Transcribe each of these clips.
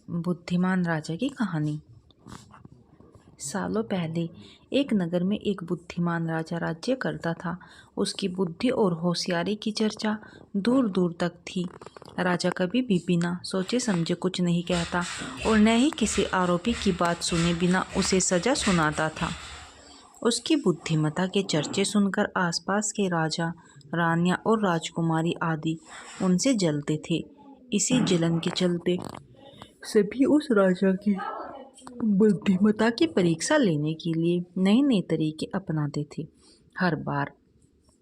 बुद्धिमान राजा की कहानी। सालों पहले एक नगर में एक बुद्धिमान राजा राज्य करता था। उसकी बुद्धि और होशियारी की चर्चा दूर दूर तक थी। राजा कभी भी बिना सोचे समझे कुछ नहीं कहता और न ही किसी आरोपी की बात सुने बिना उसे सजा सुनाता था। उसकी बुद्धिमत्ता के चर्चे सुनकर आसपास के राजा, रानियां और राजकुमारी आदि उनसे जलते थे। इसी जलन के चलते सभी उस राजा की बुद्धिमत्ता की परीक्षा लेने के लिए नए नए तरीके अपनाते थे। हर बार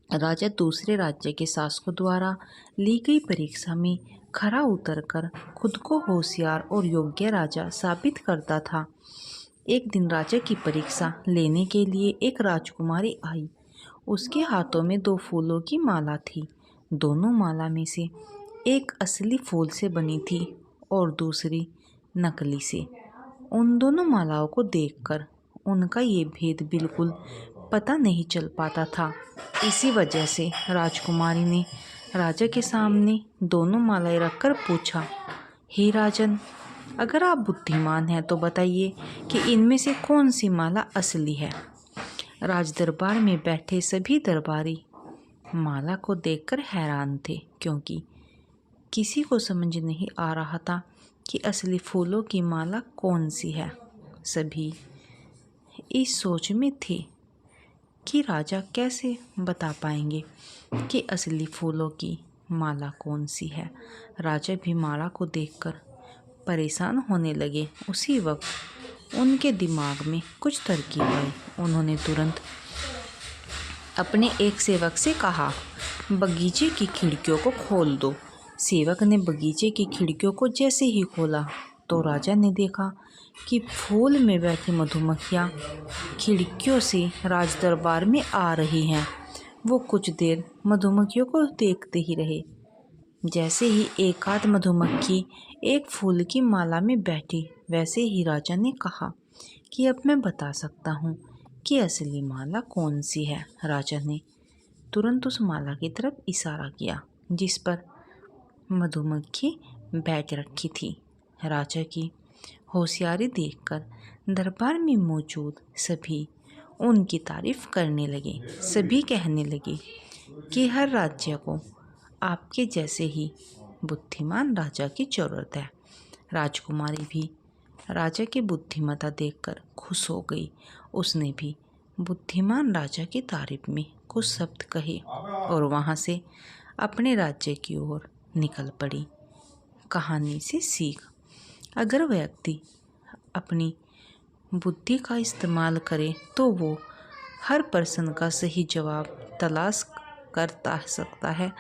राजा दूसरे राज्य के शासकों द्वारा ली गई परीक्षा में खरा उतरकर खुद को होशियार और योग्य राजा साबित करता था। एक दिन राजा की परीक्षा लेने के लिए एक राजकुमारी आई। उसके हाथों में 2 फूलों की माला थी। दोनों माला में से एक असली फूल से बनी थी और दूसरी नकली से। उन दोनों मालाओं को देखकर उनका ये भेद बिल्कुल पता नहीं चल पाता था। इसी वजह से राजकुमारी ने राजा के सामने दोनों मालाएं रखकर पूछा, हे राजन, अगर आप बुद्धिमान हैं तो बताइए कि इनमें से कौन सी माला असली है। राज दरबार में बैठे सभी दरबारी माला को देखकर हैरान थे, क्योंकि किसी को समझ नहीं आ रहा था कि असली फूलों की माला कौन सी है। सभी इस सोच में थे कि राजा कैसे बता पाएंगे कि असली फूलों की माला कौन सी है। राजा भी माला को देखकर परेशान होने लगे। उसी वक्त उनके दिमाग में कुछ तरकीब आई। उन्होंने तुरंत अपने एक सेवक से कहा, बगीचे की खिड़कियों को खोल दो। सेवक ने बगीचे की खिड़कियों को जैसे ही खोला तो राजा ने देखा कि फूल में बैठी मधुमक्खियाँ खिड़कियों से राज दरबार में आ रही हैं। वो कुछ देर मधुमक्खियों को देखते ही रहे। जैसे ही एक आध मधुमक्खी एक फूल की माला में बैठी, वैसे ही राजा ने कहा कि अब मैं बता सकता हूँ कि असली माला कौन सी है। राजा ने तुरंत उस माला की तरफ इशारा किया जिस पर मधुमक्खी बैठ रखी थी। राजा की होशियारी देखकर दरबार में मौजूद सभी उनकी तारीफ करने लगे। सभी कहने लगे कि हर राज्य को आपके जैसे ही बुद्धिमान राजा की जरूरत है। राजकुमारी भी राजा की बुद्धिमत्ता देखकर खुश हो गई। उसने भी बुद्धिमान राजा की तारीफ में कुछ शब्द कहे और वहां से अपने राज्य की ओर निकल पड़ी। कहानी से सीख, अगर व्यक्ति अपनी बुद्धि का इस्तेमाल करे तो वो हर प्रश्न का सही जवाब तलाश करता सकता है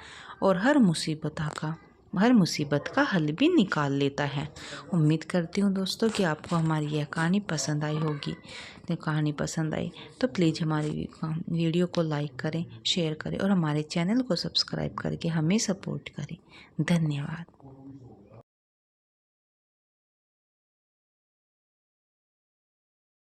और हर मुसीबत का हल भी निकाल लेता है। उम्मीद करती हूँ दोस्तों कि आपको हमारी यह कहानी पसंद आई होगी। तो कहानी पसंद आई तो प्लीज़ हमारी वीडियो को लाइक करें, शेयर करें और हमारे चैनल को सब्सक्राइब करके हमें सपोर्ट करें। धन्यवाद।